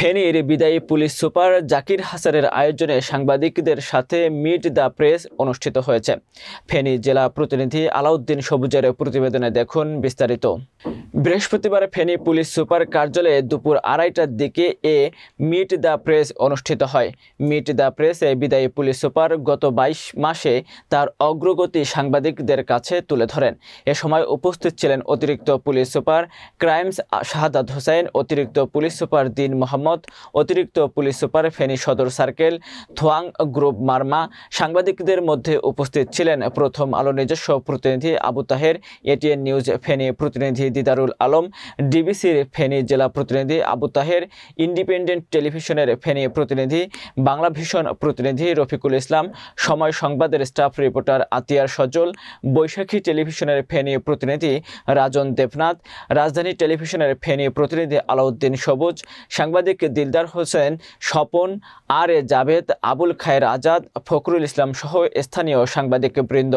ফেনীর বিদায়ী police super Zakir হাসানের আয়োজনে সাংবাদিকদের সাথে মিট দ্য প্রেস অনুষ্ঠিত হয়েছে। ফেনী জেলা প্রতিনিধি আলাউদ্দিন সবুজের প্রতিবেদনে দেখুন বিস্তারিত। বৃহস্পতিবার ফেনী পুলিশ সুপার কার্যালয়ে দুপুর 2:30টার দিকে মিট দ্য প্রেস অনুষ্ঠিত হয়। মিট দ্য প্রেসে বিদায়ী পুলিশ সুপার গত 22 মাসে তার অগ্রগতি সাংবাদিকদের কাছে তুলে ধরেন। এ সময় উপস্থিত ছিলেন অতিরিক্ত police super crimes Shahadat Hossain, অতিরিক্ত পুলিশ সুপার দিন মোহাম্মদ, অতিরিক্ত পুলিশ সুপার ফেনী সদর সার্কেল থোয়াং গ্রুপ মারমা। সাংবাদিকদের মধ্যে উপস্থিত ছিলেন প্রথম আলো নিজস্ব প্রতিনিধি আবু তাহের, এটিএন নিউজ ফেনী প্রতিনিধি দিদারুল আলম, ডিবিসির ফেনী জেলা প্রতিনিধি আবু তাহের, ইন্ডিপেন্ডেন্ট টেলিভিশনের ফেনী প্রতিনিধি, বাংলা ভিশন প্রতিনিধি রফিকুল ইসলাম, সময় সংবাদের স্টাফ রিপোর্টার আতিয়ার সজল, বৈশাখী টেলিভিশনের ফেনী প্রতিনিধি রাজন দেবনাথ, রাজধানী টেলিভিশনের ফেনী প্রতিনিধি আলাউদ্দিন সবুজ, সাংবাদিক দিলদার হোসেন স্বপন, আর জাভেদ, আবুল খায়ের আজাদ, ফখরুল ইসলাম সহ স্থানীয় সাংবাদিক বৃন্দ।